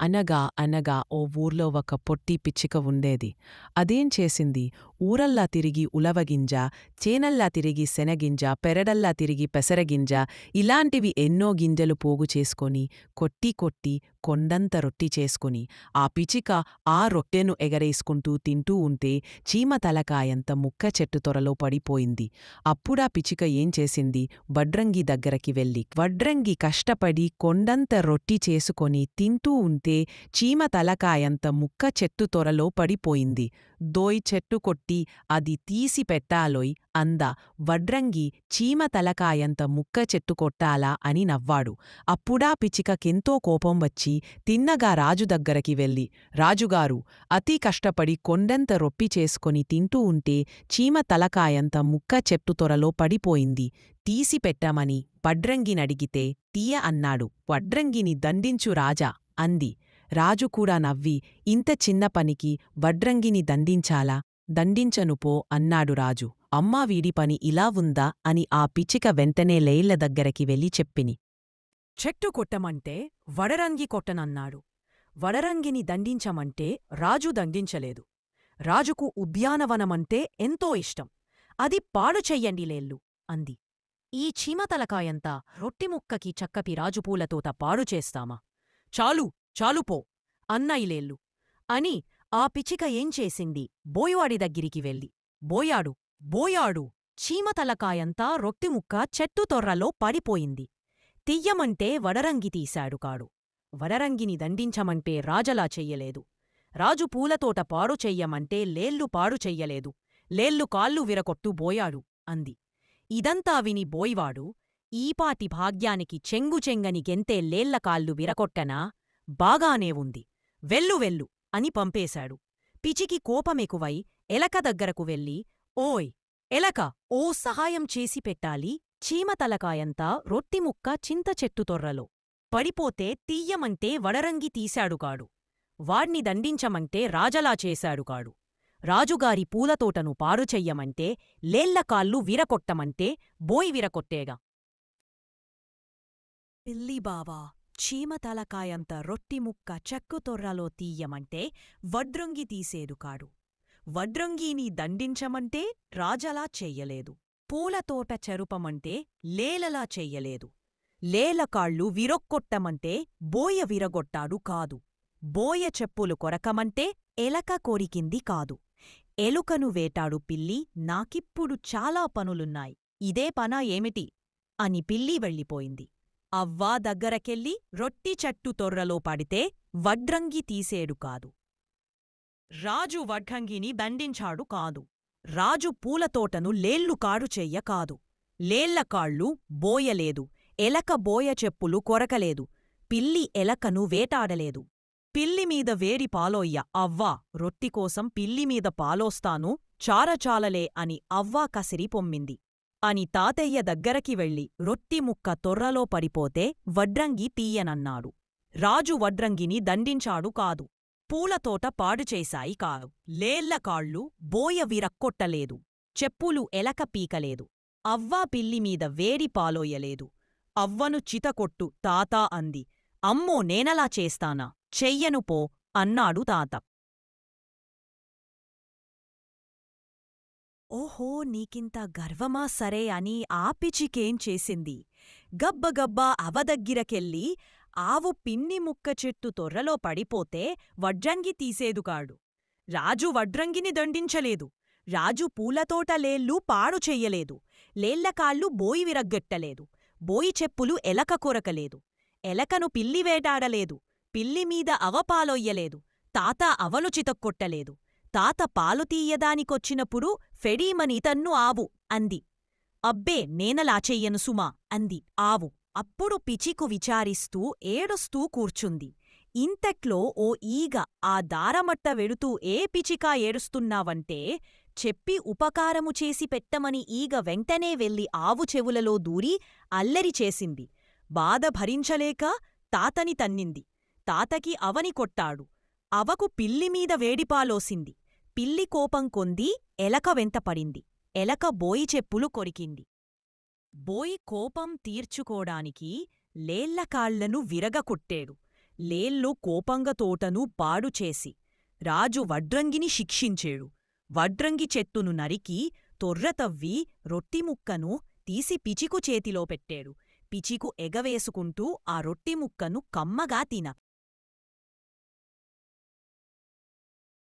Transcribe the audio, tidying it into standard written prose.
అనగా అనగా ఓ ఊర్లో ఒక పొట్టి పిచ్చుక ఉండేది. అదేం చేసింది, ఊరల్లా తిరిగి ఉలవగింజ, చేనల్లా తిరిగి శనగింజ, పెరడల్లా తిరిగి పెసరగింజ, ఇలాంటివి ఎన్నో గింజలు పోగు చేసుకొని, కొట్టి కొట్టి కొండంత రొట్టి చేసుకుని, ఆ పిచిక ఆ రొట్టెను ఎగరేసుకుంటూ తింటూ ఉంటే చీమ తలకాయంత ముక్క చెట్టు తొరలో పడిపోయింది. అప్పుడా పిచిక ఏం చేసింది, వడ్రంగి దగ్గరికి వెళ్ళి, వడ్రంగి కష్టపడి కొండంత రొట్టి చేసుకొని తింటూ ఉంటే చీమ తలకాయంత ముక్క చెట్టు తొరలో పడిపోయింది. దోయ్ చెట్టు కొట్టి అది తీసి పెట్టాలోయ్ అందా. వడ్రంగి చీమ తలకాయంత ముక్క చెట్టు కొట్టాలా అని నవ్వాడు. అప్పుడా పిచికకెంతో కోపం వచ్చి తిన్నగా రాజు దగ్గరికి వెళ్ళి, రాజుగారు, అతి కష్టపడి కొండంత రొప్పి చేసుకొని తింటూ ఉంటే చీమ తలకాయంత ముక్క చెట్టు తొరలో పడిపోయింది, తీసి పెట్టమని వడ్రంగినడిగితే తీయ అన్నాడు. వడ్రంగిని దండించు రాజా అంది. రాజు కూడా నవ్వి, ఇంత చిన్న పనికి వడ్రంగిని దండించాలా, దండించను పో అన్నాడు రాజు. అమ్మా, వీడి పని ఇలా ఉందా అని ఆ పిచ్చిక వెంటనే లేళ్ల దగ్గరికి వెళ్ళి చెప్పిని. చెట్టు కొట్టమంటే వడరంగి కొట్టనన్నాడు. వడరంగిని దండించమంటే రాజు దండించలేదు. రాజుకు ఉద్యానవనమంటే ఎంతో ఇష్టం. అది పాడు చెయ్యండి లేల్లు అంది. ఈ చీమతలకాయంతా రొట్టిముక్కకి చక్కపి రాజుపూలతోట పాడు చేస్తామా? చాలు చాలుపో అన్నయిలేల్లు అని ఆ పిచ్చిక ఏం చేసింది, బోయవాడి దగ్గరికి వెళ్ళి, బోయాడు బోయాడు, చీమతలకాయంతా రొట్టిముక్క చెట్టు తొర్రలో పడిపోయింది. తియ్యమంటే వడరంగి తీశాడు కాడు. వడరంగిని దండించమంటే రాజలా చెయ్యలేదు. రాజు పూలతోట పాడు చెయ్యమంటే లేల్లు పాడు చెయ్యలేదు. లేల్లు కాళ్ళు విరకొట్టు బోయాడు అంది. ఇదంతా విని బోయివాడు, ఈపాటి భాగ్యానికి చెంగుచెంగని గెంతే లేళ్ల కాళ్ళు విరకొట్టనా? బాగానే ఉంది, వెళ్ళు వెళ్ళు అని పంపేశాడు. పిచికి కోపమెకువై ఎలక దగ్గరకు వెళ్ళి, ఓయ్ ఎలక, ఓ సహాయం చేసి పెట్టాలి. చీమతలకాయంతా రొట్టిముక్క చింతచెట్టు తొర్రలో పడిపోతే తీయ్యమంటే వడరంగి తీశాడుకాడు. వాడ్ని దండించమంటే రాజలా చేశాడుకాడు. రాజుగారి పూలతోటను పాడుచెయ్యమంటే లేళ్లకాళ్ళు విరకొట్టమంటే బోయ్ విరకొట్టేగా. పిల్లిబావా, చీమతలకాయంత రొట్టిముక్క చెక్కుతొర్రలో తీయమంటే వడ్రంగి తీసేదుకాడు. వడ్రంగీని దండించమంటే రాజలా చెయ్యలేదు. పూలతోట చెరుపమంటే లేలలా చెయ్యలేదు. లేలకాళ్ళు విరొక్కొట్టమంటే బోయ విరగొట్టాడు కాదు. బోయ చెప్పులు కొరకమంటే ఎలక కొరికింది కాదు. ఎలుకను వేటాడు పిల్లి, నాకిప్పుడు చాలా పనులున్నాయి, ఇదే పనా ఏమిటి అని పిల్లి వెళ్ళిపోయింది. అవ్వా దగ్గరకెళ్ళి రొట్టి చెట్టు తొర్రలో పడితే వడ్రంగి తీసేడు కాదు. రాజు వడ్రంగిని దండించాడు కాదు. రాజు పూలతోటను లేళ్లు కాడు చెయ్య కాదు. లేళ్లకాళ్ళు బోయలేదు. ఎలక బోయ చెప్పులు కొరకలేదు. పిల్లి ఎలకను వేటాడలేదు. పిల్లిమీద వేడి పాలోయ్య, అవ్వా, రొట్టికోసం పిల్లిమీద పాలోస్తాను, చారచాలలే అని అవ్వా కసిరి పొమ్మింది అని తాతయ్య దగ్గరకి వెళ్ళి రొట్టిముక్క తొర్రలో పడిపోతే వడ్రంగి తీయనన్నాడు. రాజు వడ్రంగిని దండించాడు కాదు. పూలతోట పాడుచేశాయి కాదు. లేళ్లకాళ్ళు బోయ విరక్కొట్టలేదు. చెప్పులు ఎలక పీకలేదు. అవ్వా పిల్లిమీద వేడి పాలోయలేదు. అవ్వను చితకొట్టు తాతా అంది. అమ్మో, నేనలా చేస్తానా, చెయ్యను పో అన్నాడు తాత. ఓహో, నీకింత గర్వమా సరే అని ఆ పిచికేం చేసింది, గబ్బగబ్బా అవదగ్గిరకెళ్ళి ఆవు పిన్ని ముక్క చెట్టు తొర్రలో పడిపోతే వడ్రంగి తీసేదుకాడు. రాజు వడ్రంగిని దండించలేదు. రాజు పూలతోట లేళ్ళు పాడు చెయ్యలేదు. లేళ్లకాళ్ళు బోయి విరగ్గెట్టలేదు. బోయి చెప్పులు ఎలక కొరకలేదు. ఎలకను పిల్లి వేటాడలేదు. పిల్లిమీద అవపాలొయ్యలేదు. తాత అవలు చితక్కొట్టలేదు. తాత పాలు తీయదానికొచ్చినప్పుడు ఫెడీమని తన్ను ఆవు అంది. అబ్బే, నేనలా చెయ్యను సుమా అంది ఆవు. అప్పుడు పిచికు విచారిస్తూ ఏడుస్తూ కూర్చుంది. ఇంతట్లో ఓ ఈగ ఆ దారమట్ట వెడుతూ, ఏ పిచికా ఏడుస్తున్నావంటే చెప్పి ఉపకారము చేసి పెట్టమని ఈగ వెంటనే వెళ్ళి ఆవు చెవులలో దూరి అల్లరి చేసింది. బాధ భరించలేక తాతని తన్నింది. తాతకి అవని కొట్టాడు. అవకు పిల్లిమీద వేడిపాలోసింది. పిల్లి కోపం కొంది ఎలక వెంటపడింది. ఎలక బోయి చెప్పులు కొరికింది. బోయి కోపం తీర్చుకోడానికి లేళ్లకాళ్లను విరగకొట్టేడు. లేళ్ళు కోపంగ తోటను పాడుచేసి రాజు వడ్రంగిని శిక్షించేడు. వడ్రంగి చెట్టును నరికి తొర్రతవ్వి రొట్టిముక్కను తీసి పిచికు చేతిలో పెట్టాడు. పిచికు ఎగవేసుకుంటూ ఆ రొట్టిముక్కను కమ్మగా తిన